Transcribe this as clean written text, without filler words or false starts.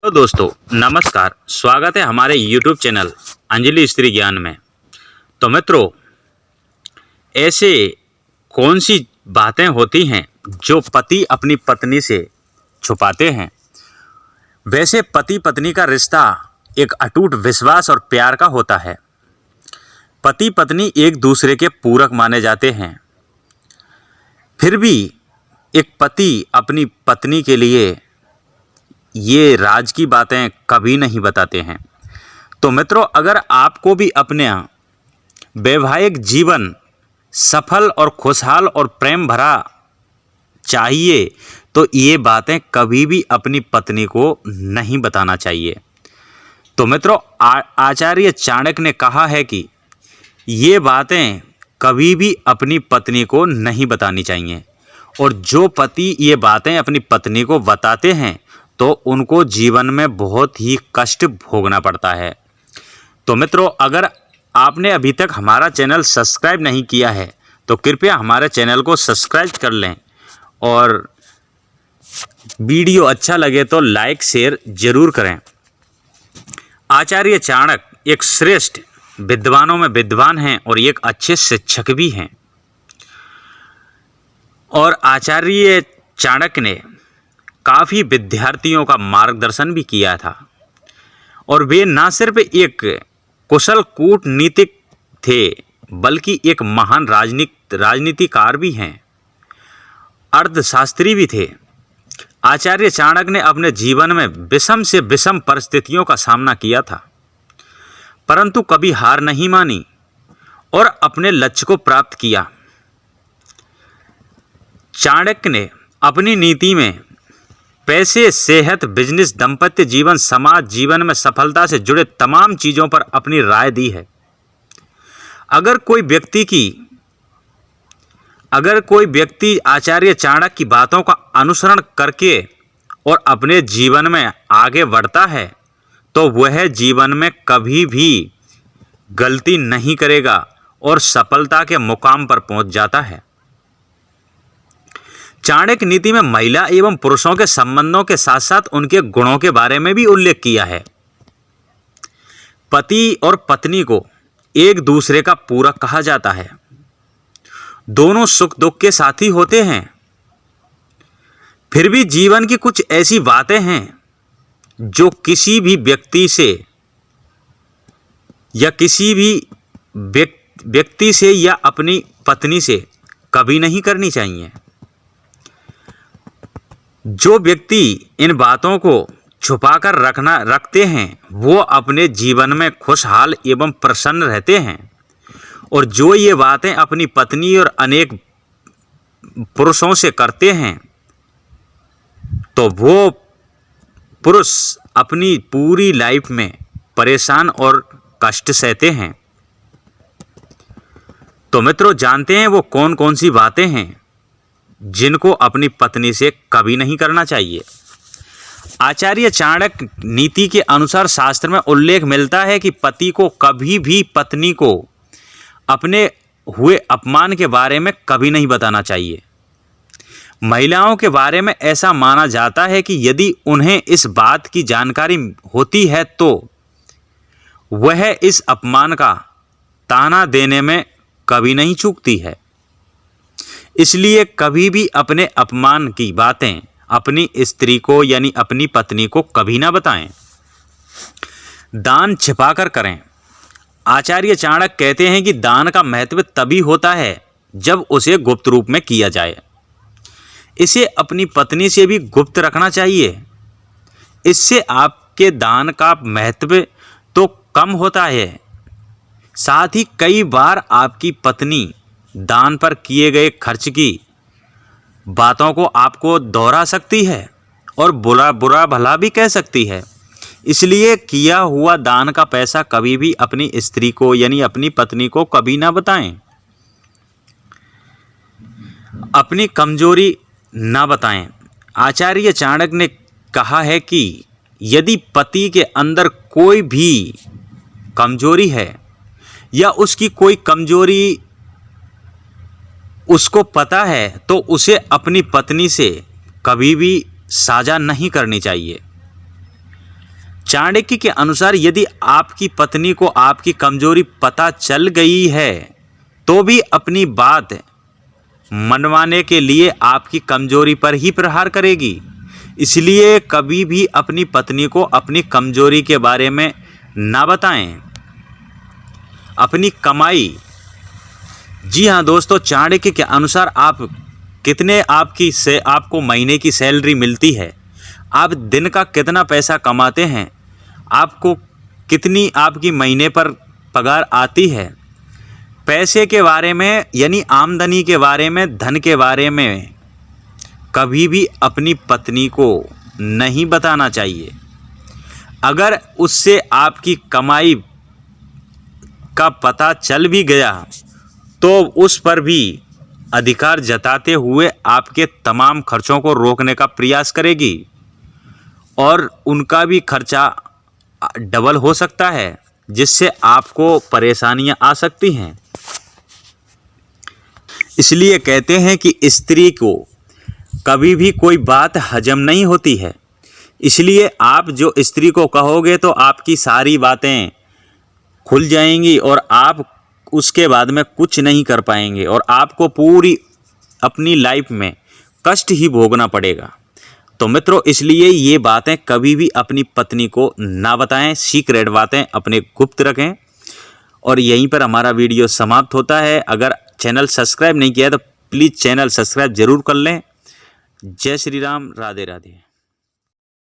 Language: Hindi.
तो दोस्तों नमस्कार, स्वागत है हमारे YouTube चैनल अंजलि स्त्री ज्ञान में। तो मित्रों, ऐसे कौन सी बातें होती हैं जो पति अपनी पत्नी से छुपाते हैं। वैसे पति पत्नी का रिश्ता एक अटूट विश्वास और प्यार का होता है। पति पत्नी एक दूसरे के पूरक माने जाते हैं। फिर भी एक पति अपनी पत्नी के लिए ये राज की बातें कभी नहीं बताते हैं। तो मित्रों, अगर आपको भी अपने वैवाहिक जीवन सफल और खुशहाल और प्रेम भरा चाहिए तो ये बातें कभी भी अपनी पत्नी को नहीं बताना चाहिए। तो मित्रों, आचार्य चाणक्य ने कहा है कि ये बातें कभी भी अपनी पत्नी को नहीं बतानी चाहिए, और जो पति ये बातें अपनी पत्नी को बताते हैं तो उनको जीवन में बहुत ही कष्ट भोगना पड़ता है। तो मित्रों, अगर आपने अभी तक हमारा चैनल सब्सक्राइब नहीं किया है तो कृपया हमारे चैनल को सब्सक्राइब कर लें, और वीडियो अच्छा लगे तो लाइक शेयर जरूर करें। आचार्य चाणक्य एक श्रेष्ठ विद्वानों में विद्वान हैं और एक अच्छे शिक्षक भी हैं। और आचार्य चाणक्य ने काफ़ी विद्यार्थियों का मार्गदर्शन भी किया था, और वे न सिर्फ एक कुशल कूटनीतिक थे बल्कि एक महान राजनीतिकार भी हैं, अर्थशास्त्री भी थे। आचार्य चाणक्य ने अपने जीवन में विषम से विषम परिस्थितियों का सामना किया था, परंतु कभी हार नहीं मानी और अपने लक्ष्य को प्राप्त किया। चाणक्य ने अपनी नीति में पैसे, सेहत, बिजनेस, दाम्पत्य जीवन, समाज जीवन में सफलता से जुड़े तमाम चीज़ों पर अपनी राय दी है। अगर कोई व्यक्ति आचार्य चाणक्य की बातों का अनुसरण करके और अपने जीवन में आगे बढ़ता है तो वह जीवन में कभी भी गलती नहीं करेगा और सफलता के मुकाम पर पहुंच जाता है। चाणक्य नीति में महिला एवं पुरुषों के संबंधों के साथ साथ उनके गुणों के बारे में भी उल्लेख किया है। पति और पत्नी को एक दूसरे का पूरक कहा जाता है। दोनों सुख दुख के साथी होते हैं। फिर भी जीवन की कुछ ऐसी बातें हैं जो किसी भी व्यक्ति से या किसी भी व्यक्ति से या अपनी पत्नी से कभी नहीं करनी चाहिए। जो व्यक्ति इन बातों को छुपाकर रखते हैं वो अपने जीवन में खुशहाल एवं प्रसन्न रहते हैं, और जो ये बातें अपनी पत्नी और अनेक पुरुषों से करते हैं तो वो पुरुष अपनी पूरी लाइफ में परेशान और कष्ट सहते हैं। तो मित्रों, जानते हैं वो कौन कौन सी बातें हैं जिनको अपनी पत्नी से कभी नहीं करना चाहिए। आचार्य चाणक्य नीति के अनुसार शास्त्र में उल्लेख मिलता है कि पति को कभी भी पत्नी को अपने हुए अपमान के बारे में कभी नहीं बताना चाहिए। महिलाओं के बारे में ऐसा माना जाता है कि यदि उन्हें इस बात की जानकारी होती है तो वह इस अपमान का ताना देने में कभी नहीं चूकती है। इसलिए कभी भी अपने अपमान की बातें अपनी स्त्री को यानी अपनी पत्नी को कभी ना बताएं। दान छिपाकर करें। आचार्य चाणक्य कहते हैं कि दान का महत्व तभी होता है जब उसे गुप्त रूप में किया जाए। इसे अपनी पत्नी से भी गुप्त रखना चाहिए। इससे आपके दान का महत्व तो कम होता है, साथ ही कई बार आपकी पत्नी दान पर किए गए खर्च की बातों को आपको दोहरा सकती है और बुरा भला भी कह सकती है। इसलिए किया हुआ दान का पैसा कभी भी अपनी स्त्री को यानी अपनी पत्नी को कभी ना बताएं। अपनी कमजोरी ना बताएं। आचार्य चाणक्य ने कहा है कि यदि पति के अंदर कोई भी कमजोरी है या उसकी कोई कमजोरी उसको पता है तो उसे अपनी पत्नी से कभी भी साझा नहीं करनी चाहिए। चाणक्य के अनुसार यदि आपकी पत्नी को आपकी कमजोरी पता चल गई है तो भी अपनी बात मनवाने के लिए आपकी कमजोरी पर ही प्रहार करेगी। इसलिए कभी भी अपनी पत्नी को अपनी कमजोरी के बारे में ना बताएं। अपनी कमाई, जी हाँ दोस्तों, चाणक्य के अनुसार आप कितने आपको महीने की सैलरी मिलती है, आप दिन का कितना पैसा कमाते हैं, आपको कितनी आपकी महीने पर पगार आती है, पैसे के बारे में यानी आमदनी के बारे में, धन के बारे में कभी भी अपनी पत्नी को नहीं बताना चाहिए। अगर उससे आपकी कमाई का पता चल भी गया तो उस पर भी अधिकार जताते हुए आपके तमाम खर्चों को रोकने का प्रयास करेगी और उनका भी खर्चा डबल हो सकता है, जिससे आपको परेशानियां आ सकती हैं। इसलिए कहते हैं कि स्त्री को कभी भी कोई बात हजम नहीं होती है। इसलिए आप जो स्त्री को कहोगे तो आपकी सारी बातें खुल जाएंगी और आप उसके बाद में कुछ नहीं कर पाएंगे और आपको पूरी अपनी लाइफ में कष्ट ही भोगना पड़ेगा। तो मित्रों, इसलिए ये बातें कभी भी अपनी पत्नी को ना बताएं, सीक्रेट बातें अपने गुप्त रखें। और यहीं पर हमारा वीडियो समाप्त होता है। अगर चैनल सब्सक्राइब नहीं किया तो प्लीज़ चैनल सब्सक्राइब जरूर कर लें। जय श्री राम, राधे राधे।